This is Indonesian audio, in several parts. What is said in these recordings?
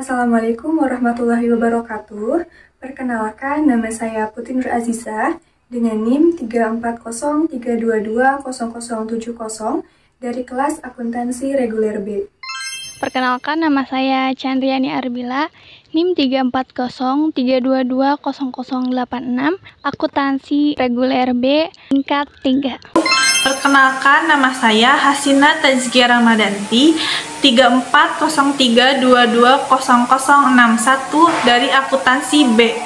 Assalamualaikum warahmatullahi wabarakatuh. Perkenalkan, nama saya Putri Nur Azizah dengan NIM 34032200070 dari kelas Akuntansi Reguler B. Perkenalkan, nama saya Chandriani Arbila, NIM 34032200086, Akuntansi Reguler B, tingkat 3. Perkenalkan, nama saya Hasina Tazkia Ramadanti, 3403220061 dari Akuntansi B.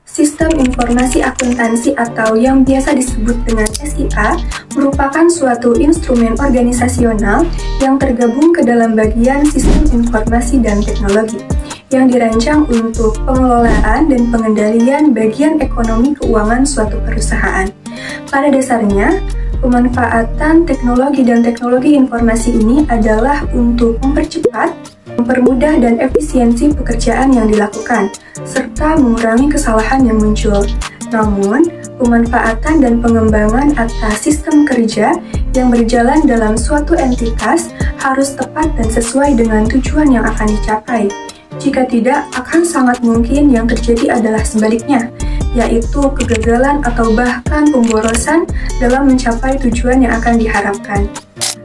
Sistem Informasi Akuntansi atau yang biasa disebut dengan SIA merupakan suatu instrumen organisasional yang tergabung ke dalam bagian Sistem Informasi dan Teknologi yang dirancang untuk pengelolaan dan pengendalian bagian ekonomi keuangan suatu perusahaan. Pada dasarnya, pemanfaatan teknologi dan teknologi informasi ini adalah untuk mempercepat, mempermudah dan efisiensi pekerjaan yang dilakukan, serta mengurangi kesalahan yang muncul. Namun, pemanfaatan dan pengembangan atas sistem kerja yang berjalan dalam suatu entitas harus tepat dan sesuai dengan tujuan yang akan dicapai. Jika tidak, akan sangat mungkin yang terjadi adalah sebaliknya, yaitu kegagalan atau bahkan pemborosan dalam mencapai tujuan yang akan diharapkan.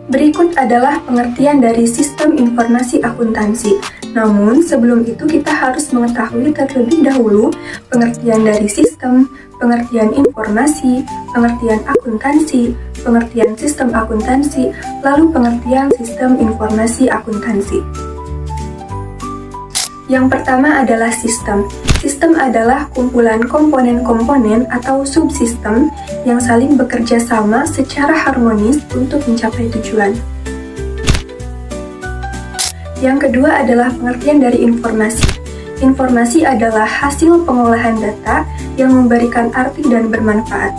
Berikut adalah pengertian dari sistem informasi akuntansi. Namun, sebelum itu kita harus mengetahui terlebih dahulu pengertian dari sistem, pengertian informasi, pengertian akuntansi, pengertian sistem akuntansi, lalu pengertian sistem informasi akuntansi. Yang pertama adalah sistem. Sistem adalah kumpulan komponen-komponen atau subsistem yang saling bekerja sama secara harmonis untuk mencapai tujuan. Yang kedua adalah pengertian dari informasi. Informasi adalah hasil pengolahan data yang memberikan arti dan bermanfaat.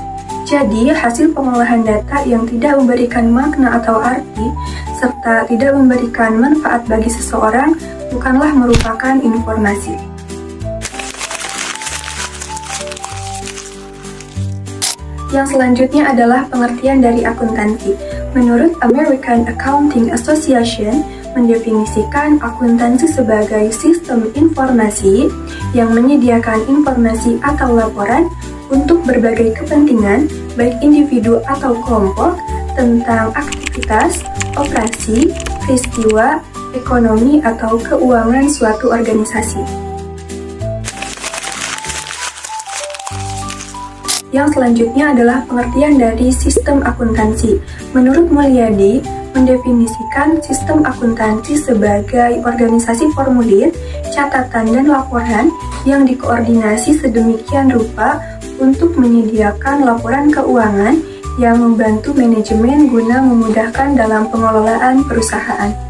Jadi, hasil pengolahan data yang tidak memberikan makna atau arti, serta tidak memberikan manfaat bagi seseorang, bukanlah merupakan informasi. Yang selanjutnya adalah pengertian dari akuntansi. Menurut American Accounting Association, mendefinisikan akuntansi sebagai sistem informasi yang menyediakan informasi atau laporan untuk berbagai kepentingan, baik individu atau kelompok, tentang aktivitas, operasi, peristiwa, ekonomi atau keuangan suatu organisasi. Yang selanjutnya adalah pengertian dari sistem akuntansi. Menurut Mulyadi, mendefinisikan sistem akuntansi sebagai organisasi formulir, catatan, dan laporan yang dikoordinasi sedemikian rupa untuk menyediakan laporan keuangan yang membantu manajemen guna memudahkan dalam pengelolaan perusahaan.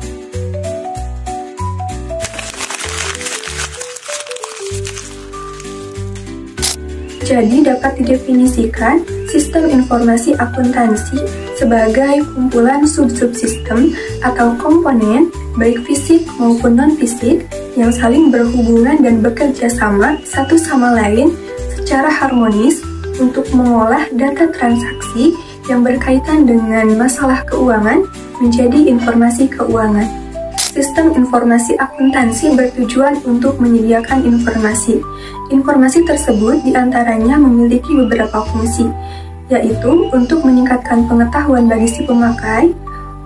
Jadi dapat didefinisikan sistem informasi akuntansi sebagai kumpulan sub-subsistem atau komponen baik fisik maupun non-fisik yang saling berhubungan dan bekerja sama satu sama lain secara harmonis untuk mengolah data transaksi yang berkaitan dengan masalah keuangan menjadi informasi keuangan. Sistem informasi akuntansi bertujuan untuk menyediakan informasi. Informasi tersebut diantaranya memiliki beberapa fungsi, yaitu untuk meningkatkan pengetahuan bagi si pemakai,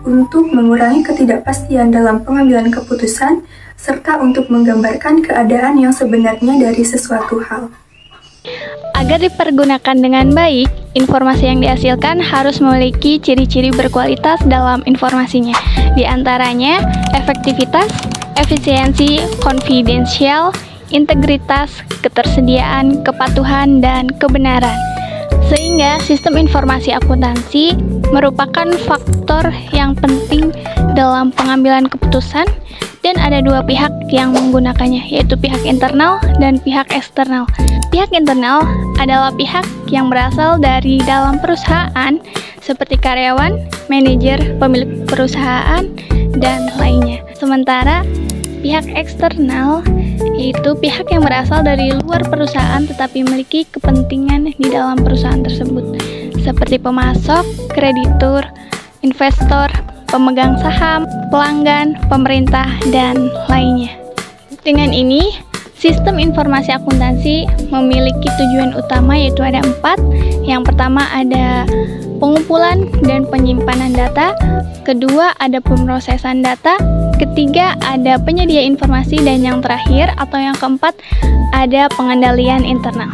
untuk mengurangi ketidakpastian dalam pengambilan keputusan, serta untuk menggambarkan keadaan yang sebenarnya dari sesuatu hal. Agar dipergunakan dengan baik, informasi yang dihasilkan harus memiliki ciri-ciri berkualitas dalam informasinya. Di antaranya, efektivitas, efisiensi, konfidensial, integritas, ketersediaan, kepatuhan, dan kebenaran. Sehingga sistem informasi akuntansi merupakan faktor yang penting dalam pengambilan keputusan dan ada dua pihak yang menggunakannya, yaitu pihak internal dan pihak eksternal. Pihak internal adalah pihak yang berasal dari dalam perusahaan seperti karyawan, manajer, pemilik perusahaan, dan lainnya. Sementara pihak eksternal yaitu pihak yang berasal dari luar perusahaan tetapi memiliki kepentingan di dalam perusahaan tersebut, seperti pemasok, kreditur, investor, pemegang saham, pelanggan, pemerintah, dan lainnya. Dengan ini, sistem informasi akuntansi memiliki tujuan utama yaitu ada 4. Yang pertama ada pengumpulan dan penyimpanan data, kedua ada pemrosesan data, ketiga ada penyedia informasi, dan yang terakhir atau yang keempat ada pengendalian internal.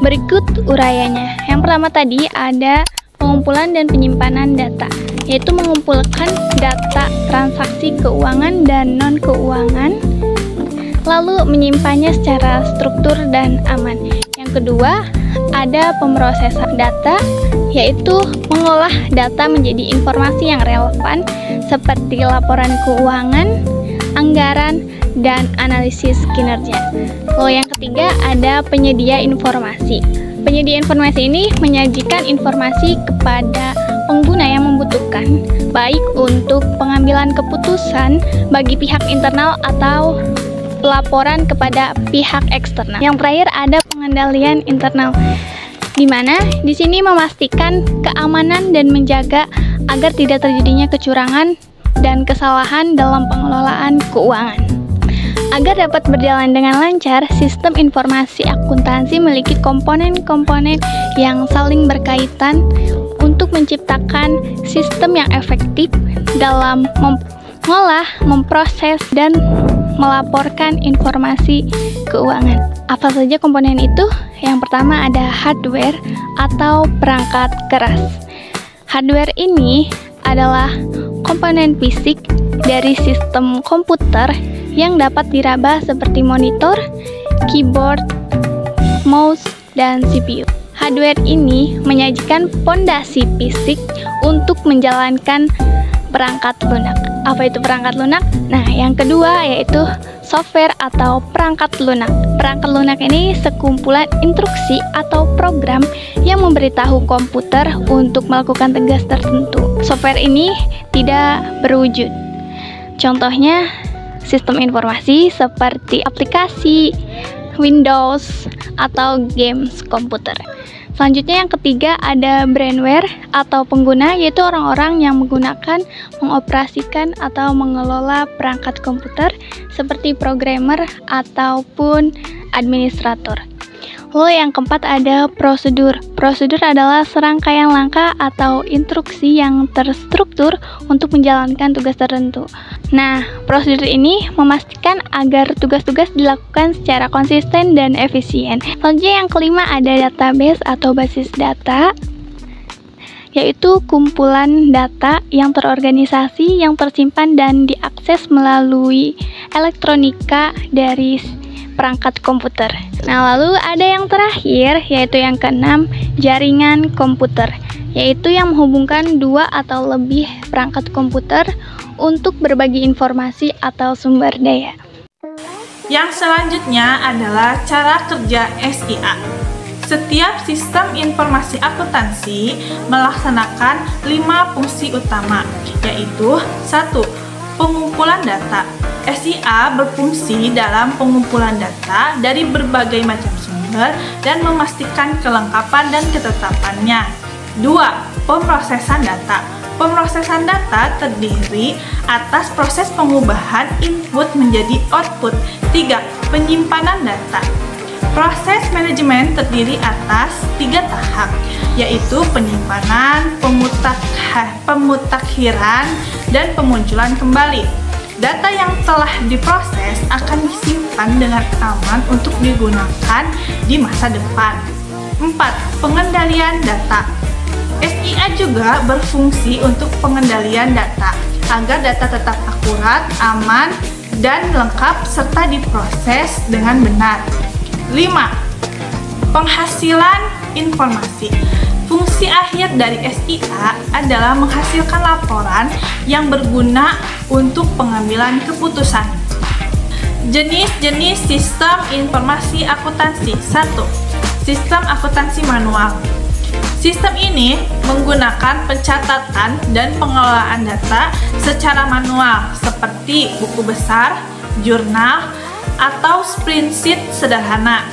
Berikut uraiannya. Yang pertama tadi ada pengumpulan dan penyimpanan data, yaitu mengumpulkan data transaksi keuangan dan non-keuangan, lalu menyimpannya secara struktur dan aman. Yang kedua, ada pemrosesan data, yaitu mengolah data menjadi informasi yang relevan seperti laporan keuangan, anggaran, dan analisis kinerja. Lalu yang ketiga, ada penyedia informasi. Penyedia informasi ini menyajikan informasi kepada pengguna yang membutuhkan, baik untuk pengambilan keputusan bagi pihak internal atau laporan kepada pihak eksternal. Yang terakhir ada pengendalian internal, di mana di sini memastikan keamanan dan menjaga agar tidak terjadinya kecurangan dan kesalahan dalam pengelolaan keuangan. Agar dapat berjalan dengan lancar, sistem informasi akuntansi memiliki komponen-komponen yang saling berkaitan untuk menciptakan sistem yang efektif dalam mengolah, memproses, dan melaporkan informasi keuangan. Apa saja komponen itu? Yang pertama ada hardware atau perangkat keras. Hardware ini adalah komponen fisik dari sistem komputer yang dapat diraba seperti monitor, keyboard, mouse, dan CPU. Hardware ini menyajikan fondasi fisik untuk menjalankan perangkat lunak. Apa itu perangkat lunak? Nah, yang kedua yaitu software atau perangkat lunak. Perangkat lunak ini sekumpulan instruksi atau program yang memberitahu komputer untuk melakukan tugas tertentu. Software ini tidak berwujud. Contohnya sistem informasi seperti aplikasi, Windows, atau games komputer. Selanjutnya yang ketiga ada brainware atau pengguna, yaitu orang-orang yang menggunakan, mengoperasikan, atau mengelola perangkat komputer seperti programmer ataupun administrator. Lalu yang keempat ada prosedur. Prosedur adalah serangkaian langkah atau instruksi yang terstruktur untuk menjalankan tugas tertentu. Nah, prosedur ini memastikan agar tugas-tugas dilakukan secara konsisten dan efisien. Selanjutnya yang kelima ada database atau basis data, yaitu kumpulan data yang terorganisasi, yang tersimpan dan diakses melalui elektronika dari perangkat komputer. Nah, lalu ada yang terakhir, yaitu yang keenam, jaringan komputer, yaitu yang menghubungkan dua atau lebih perangkat komputer untuk berbagi informasi atau sumber daya. Yang selanjutnya adalah cara kerja SIA. Setiap sistem informasi akuntansi melaksanakan 5 fungsi utama, yaitu 1. Pengumpulan data. SIA berfungsi dalam pengumpulan data dari berbagai macam sumber dan memastikan kelengkapan dan ketetapannya. 2. Pemrosesan data. Pemrosesan data terdiri atas proses pengubahan input menjadi output. 3. Penyimpanan data. Proses manajemen terdiri atas 3 tahap, yaitu penyimpanan, pemutakhiran, dan pemunculan kembali. Data yang telah diproses akan disimpan dengan aman untuk digunakan di masa depan. 4. Pengendalian data. SIA juga berfungsi untuk pengendalian data, agar data tetap akurat, aman, dan lengkap serta diproses dengan benar. 5. Penghasilan informasi. Fungsi akhir dari SIA adalah menghasilkan laporan yang berguna untuk pengambilan keputusan. Jenis-jenis sistem informasi akuntansi. 1. Sistem akuntansi manual. Sistem ini menggunakan pencatatan dan pengelolaan data secara manual seperti buku besar, jurnal, atau spreadsheet sederhana.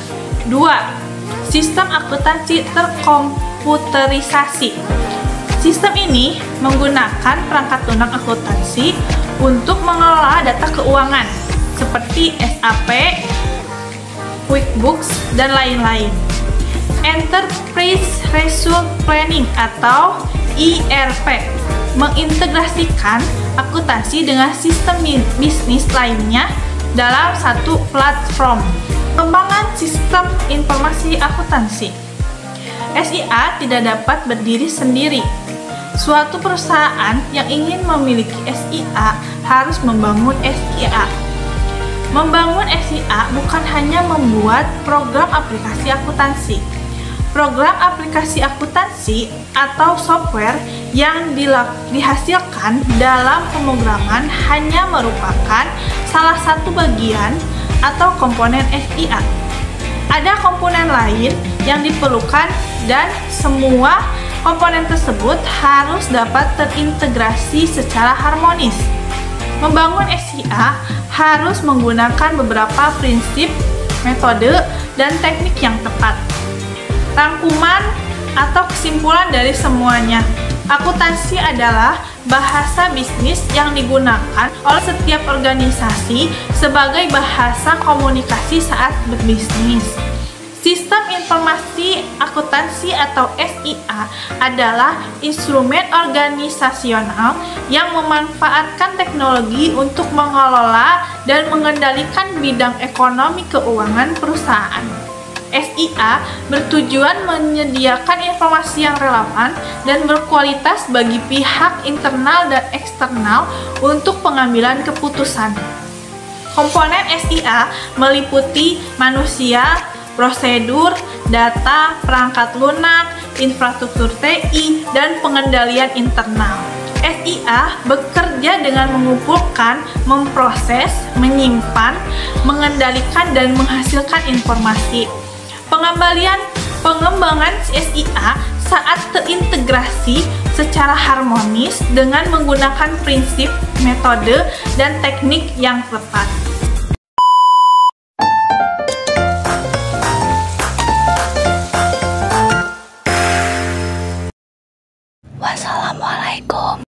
2. Sistem akuntansi terkomputerisasi. Sistem ini menggunakan perangkat lunak akuntansi untuk mengelola data keuangan seperti SAP, QuickBooks, dan lain-lain. Enterprise Resource Planning atau ERP mengintegrasikan akuntansi dengan sistem bisnis lainnya dalam satu platform. Pengembangan sistem informasi akuntansi. SIA tidak dapat berdiri sendiri. Suatu perusahaan yang ingin memiliki SIA harus membangun SIA. Membangun SIA bukan hanya membuat program aplikasi akuntansi. Program aplikasi akuntansi atau software yang dihasilkan dalam pemrograman hanya merupakan salah satu bagian atau komponen SIA. Ada komponen lain yang diperlukan dan semua komponen tersebut harus dapat terintegrasi secara harmonis. Membangun SIA harus menggunakan beberapa prinsip, metode, dan teknik yang tepat. Rangkuman atau kesimpulan dari semuanya, akuntansi adalah bahasa bisnis yang digunakan oleh setiap organisasi sebagai bahasa komunikasi saat berbisnis. Sistem informasi akuntansi atau SIA adalah instrumen organisasional yang memanfaatkan teknologi untuk mengelola dan mengendalikan bidang ekonomi keuangan perusahaan. SIA bertujuan menyediakan informasi yang relevan dan berkualitas bagi pihak internal dan eksternal untuk pengambilan keputusan. Komponen SIA meliputi manusia, prosedur, data, perangkat lunak, infrastruktur TI, dan pengendalian internal. SIA bekerja dengan mengumpulkan, memproses, menyimpan, mengendalikan, dan menghasilkan informasi. Pengembangan SIA saat terintegrasi secara harmonis dengan menggunakan prinsip, metode, dan teknik yang tepat.